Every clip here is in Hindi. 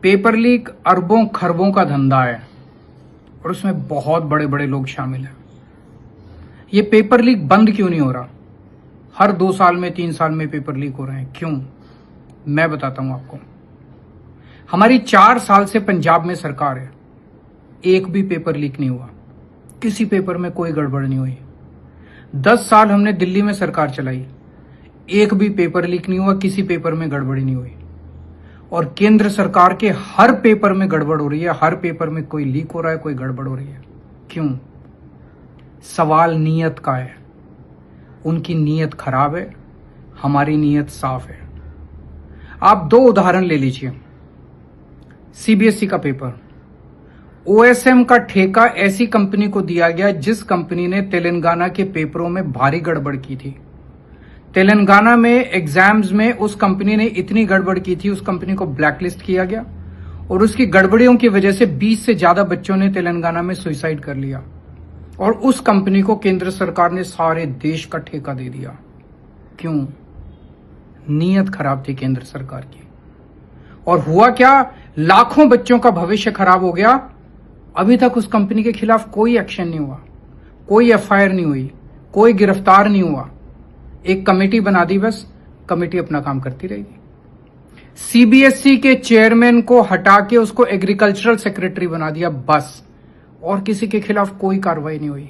पेपर लीक अरबों खरबों का धंधा है और उसमें बहुत बड़े बड़े लोग शामिल हैं। ये पेपर लीक बंद क्यों नहीं हो रहा? हर 2 साल में 3 साल में पेपर लीक हो रहे हैं, क्यों? मैं बताता हूं आपको। हमारी 4 साल से पंजाब में सरकार है, एक भी पेपर लीक नहीं हुआ, किसी पेपर में कोई गड़बड़ नहीं हुई। 10 साल हमने दिल्ली में सरकार चलाई, एक भी पेपर लीक नहीं हुआ, किसी पेपर में गड़बड़ी नहीं हुई। और केंद्र सरकार के हर पेपर में गड़बड़ हो रही है, हर पेपर में कोई लीक हो रहा है, कोई गड़बड़ हो रही है। क्यों? सवाल नीयत का है। उनकी नीयत खराब है, हमारी नीयत साफ है। आप 2 उदाहरण ले लीजिए। सीबीएसई का पेपर, ओएसएम का ठेका ऐसी कंपनी को दिया गया जिस कंपनी ने तेलंगाना के पेपरों में भारी गड़बड़ की थी। तेलंगाना में एग्जाम्स में उस कंपनी ने इतनी गड़बड़ की थी, उस कंपनी को ब्लैकलिस्ट किया गया और उसकी गड़बड़ियों की वजह से 20 से ज्यादा बच्चों ने तेलंगाना में सुसाइड कर लिया और उस कंपनी को केंद्र सरकार ने सारे देश का ठेका दे दिया। क्यों? नीयत खराब थी केंद्र सरकार की। और हुआ क्या? लाखों बच्चों का भविष्य खराब हो गया। अभी तक उस कंपनी के खिलाफ कोई एक्शन नहीं हुआ, कोई एफआईआर नहीं हुई, कोई गिरफ्तार नहीं हुआ। एक कमेटी बना दी, बस कमेटी अपना काम करती रहेगी। सीबीएसई के चेयरमैन को हटा के उसको एग्रीकल्चरल सेक्रेटरी बना दिया, बस, और किसी के खिलाफ कोई कार्रवाई नहीं हुई।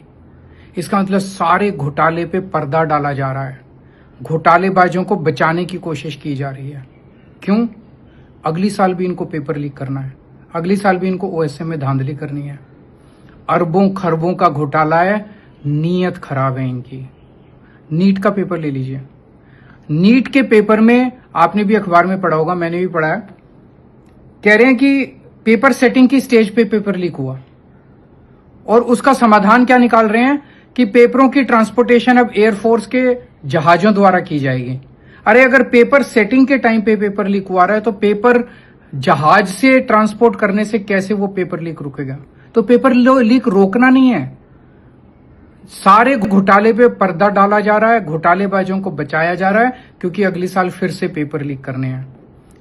इसका मतलब सारे घोटाले पे पर्दा डाला जा रहा है, घोटालेबाजों को बचाने की कोशिश की जा रही है। क्यों? अगली साल भी इनको पेपर लीक करना है, अगली साल भी इनको ओएसएम में धांधली करनी है। अरबों खरबों का घोटाला है, नीयत खराब है इनकी। नीट का पेपर ले लीजिए। नीट के पेपर में आपने भी अखबार में पढ़ा होगा, मैंने भी पढ़ा है, कह रहे हैं कि पेपर सेटिंग की स्टेज पे पेपर लीक हुआ और उसका समाधान क्या निकाल रहे हैं कि पेपरों की ट्रांसपोर्टेशन अब एयरफोर्स के जहाजों द्वारा की जाएगी। अरे अगर पेपर सेटिंग के टाइम पे पेपर लीक हुआ रहा है तो पेपर जहाज से ट्रांसपोर्ट करने से कैसे वो पेपर लीक रुकेगा? तो पेपर लीक रोकना नहीं है। सारे घोटाले पे पर्दा डाला जा रहा है, घोटालेबाजों को बचाया जा रहा है, क्योंकि अगली साल फिर से पेपर लीक करने हैं,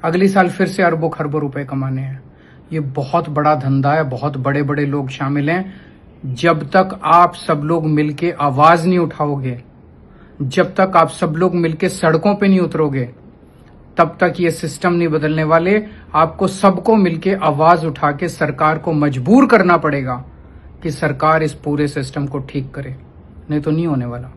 अगली साल फिर से अरबों खरबों रुपए कमाने हैं। ये बहुत बड़ा धंधा है, बहुत बड़े बड़े लोग शामिल हैं। जब तक आप सब लोग मिलके आवाज नहीं उठाओगे, जब तक आप सब लोग मिलके सड़कों पे नहीं उतरोगे, तब तक ये सिस्टम नहीं बदलने वाले। आपको सबको मिलके आवाज उठा के सरकार को मजबूर करना पड़ेगा कि सरकार इस पूरे सिस्टम को ठीक करे, नहीं तो नहीं होने वाला।